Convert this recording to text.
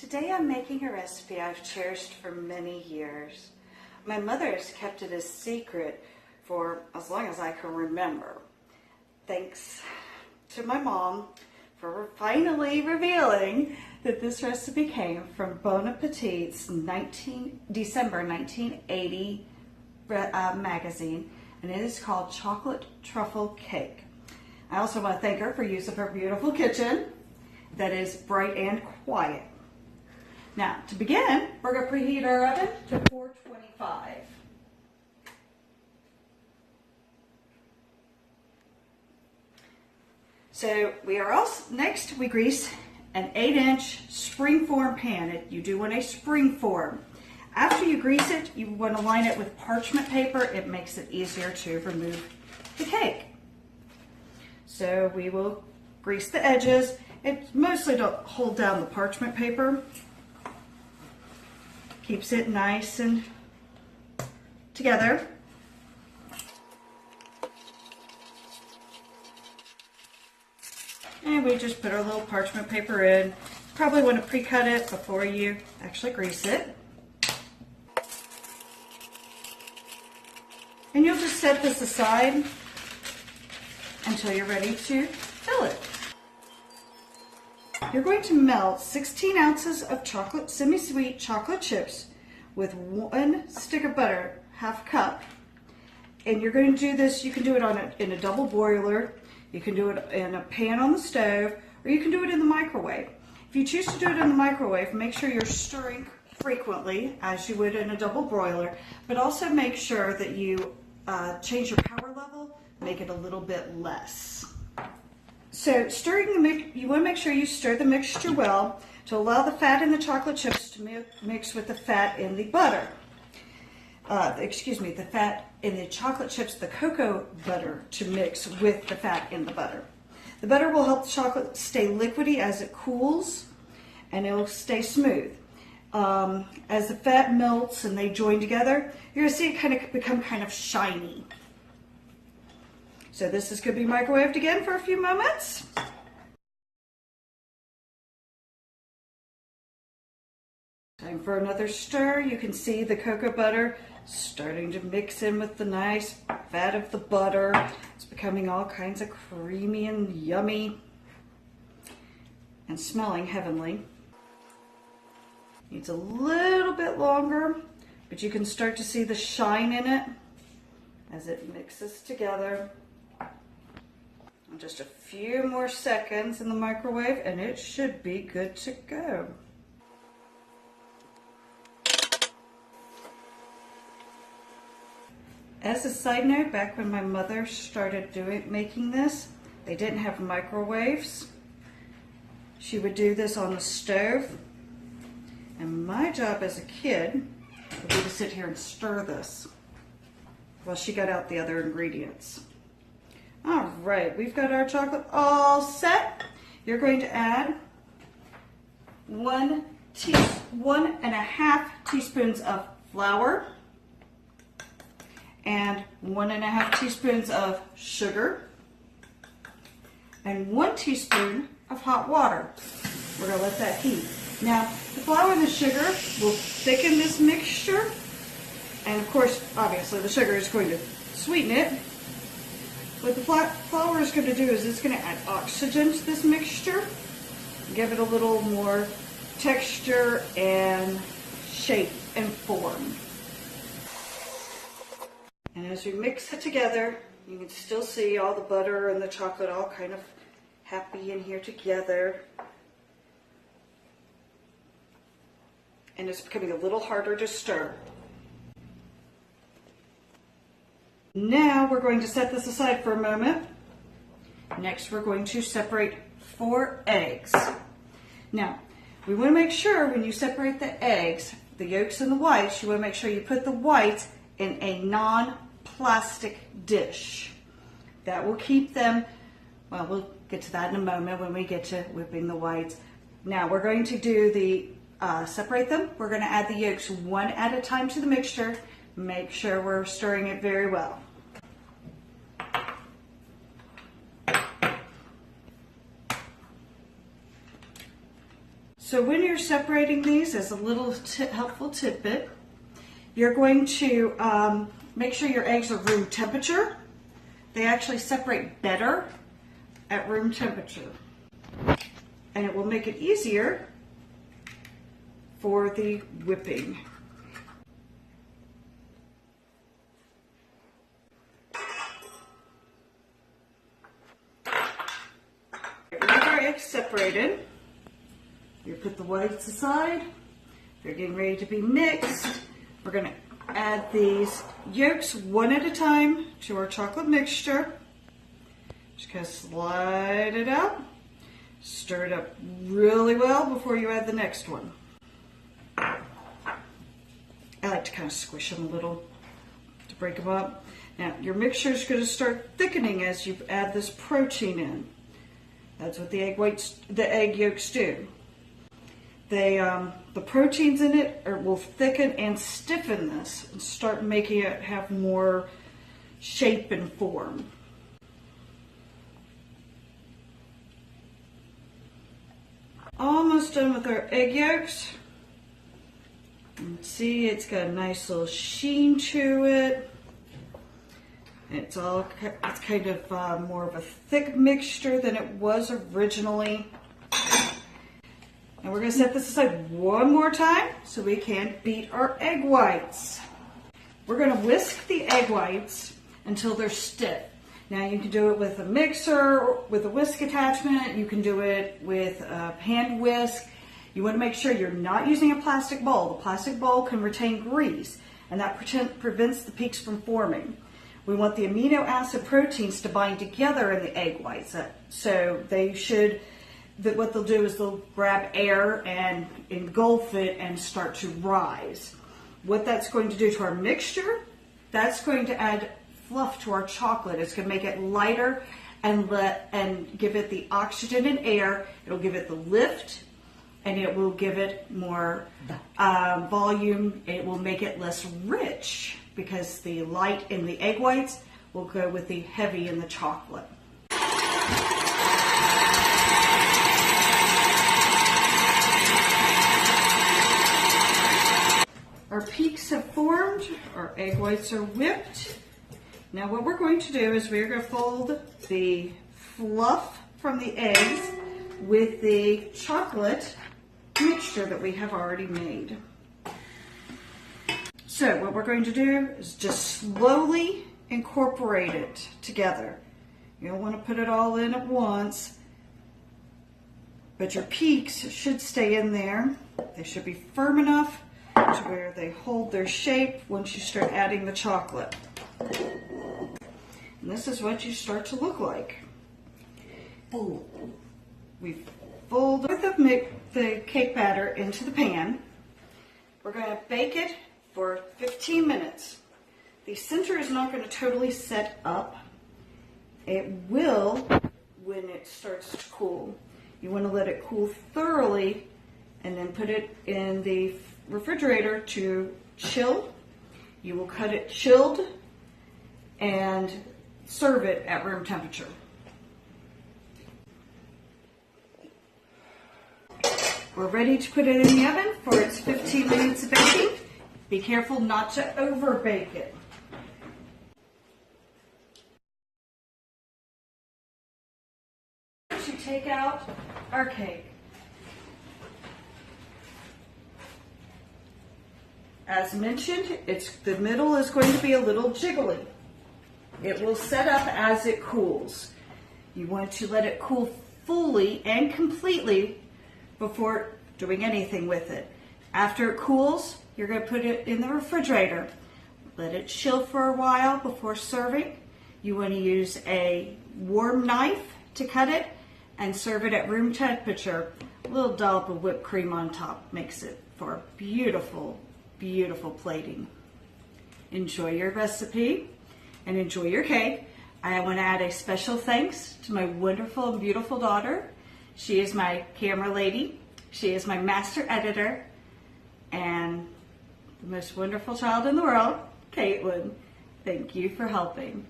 Today I'm making a recipe I've cherished for many years. My mother has kept it a secret for as long as I can remember. Thanks to my mom for finally revealing that this recipe came from Bon Appetit's December 1980 magazine, and it is called Chocolate Truffle Cake. I also want to thank her for use of her beautiful kitchen that is bright and quiet. Now, to begin, we're going to preheat our oven to 425. So next we grease an 8-inch springform pan. You do want a springform. After you grease it, you want to line it with parchment paper. It makes it easier to remove the cake. So we will grease the edges. It's mostly to hold down the parchment paper. Keeps it nice and together. And we just put our little parchment paper in. Probably want to pre-cut it before you actually grease it. And you'll just set this aside until you're ready to fill it. You're going to melt 16 ounces of semi-sweet chocolate chips with 1 stick of butter, half cup. And you're going to do this, you can do it in a double boiler, you can do it in a pan on the stove, or you can do it in the microwave. If you choose to do it in the microwave, make sure you're stirring frequently as you would in a double broiler, but also make sure that you change your power level, make it a little bit less. So you want to make sure you stir the mixture well to allow the fat in the chocolate chips to mix with the fat in the butter. The fat in the chocolate chips, the cocoa butter, to mix with the fat in the butter. The butter will help the chocolate stay liquidy as it cools, and it will stay smooth. As the fat melts and they join together, you're going to see it become kind of shiny. So this is going to be microwaved again for a few moments. Time for another stir. You can see the cocoa butter starting to mix in with the nice fat of the butter. It's becoming all kinds of creamy and yummy and smelling heavenly. Needs a little bit longer, but you can start to see the shine in it as it mixes together. Just a few more seconds in the microwave and it should be good to go. As a side note, back when my mother started making this, they didn't have microwaves. She would do this on the stove, and my job as a kid would be to sit here and stir this while she got out the other ingredients. All right, we've got our chocolate all set. You're going to add 1.5 teaspoons of flour and 1.5 teaspoons of sugar and 1 teaspoon of hot water. We're going to let that heat. Now, the flour and the sugar will thicken this mixture, and of course, obviously, the sugar is going to sweeten it. What the flour is going to do is it's going to add oxygen to this mixture, give it a little more texture and shape and form. And as we mix it together, you can still see all the butter and the chocolate all kind of happy in here together. And it's becoming a little harder to stir. Now we're going to set this aside for a moment. Next we're going to separate 4 eggs. Now, we want to make sure when you separate the eggs, the yolks and the whites, you want to make sure you put the whites in a non-plastic dish. That will keep them, well, we'll get to that in a moment when we get to whipping the whites. Now we're going to do separate them. We're going to add the yolks one at a time to the mixture. Make sure we're stirring it very well. So when you're separating these, as a little helpful tidbit, you're going to make sure your eggs are room temperature. They actually separate better at room temperature. And it will make it easier for the whipping. With our eggs separated, you put the whites aside. They're getting ready to be mixed. We're going to add these yolks one at a time to our chocolate mixture. Just kind of slide it out. Stir it up really well before you add the next one. I like to kind of squish them a little to break them up. Now your mixture is going to start thickening as you add this protein in. That's what the egg yolks do. The proteins in it will thicken and stiffen this and start making it have more shape and form. Almost done with our egg yolks. And see, it's got a nice little sheen to it. It's kind of more of a thick mixture than it was originally. And we're going to set this aside one more time so we can beat our egg whites. We're going to whisk the egg whites until they're stiff. Now you can do it with a mixer, with a whisk attachment. You can do it with a hand whisk. You want to make sure you're not using a plastic bowl. The plastic bowl can retain grease, and that prevents the peaks from forming. We want the amino acid proteins to bind together in the egg whites. So they should, what they'll do is they'll grab air and engulf it and start to rise. What that's going to do to our mixture, that's going to add fluff to our chocolate. It's going to make it lighter and give it the oxygen and air. It'll give it the lift, and it will give it more volume. It will make it less rich because the light in the egg whites will go with the heavy in the chocolate. Our peaks have formed, our egg whites are whipped. Now what we're going to do is we're going to fold the fluff from the eggs with the chocolate mixture that we have already made. So what we're going to do is just slowly incorporate it together. You don't want to put it all in at once, but your peaks should stay in there. They should be firm enough to where they hold their shape once you start adding the chocolate. And this is what you start to look like. We've folded the cake batter into the pan. We're going to bake it for 15 minutes. The center is not going to totally set up. It will when it starts to cool. You want to let it cool thoroughly and then put it in the refrigerator to chill. You will cut it chilled and serve it at room temperature. We're ready to put it in the oven for its 15 minutes of baking. Be careful not to over bake it. To take out our cake. As mentioned, the middle is going to be a little jiggly. It will set up as it cools. You want to let it cool fully and completely before doing anything with it. After it cools, you're going to put it in the refrigerator. Let it chill for a while before serving. You want to use a warm knife to cut it and serve it at room temperature. A little dollop of whipped cream on top makes it for beautiful, beautiful plating. Enjoy your recipe and enjoy your cake. I want to add a special thanks to my wonderful and beautiful daughter. She is my camera lady. She is my master editor and the most wonderful child in the world, Caitlin. Thank you for helping.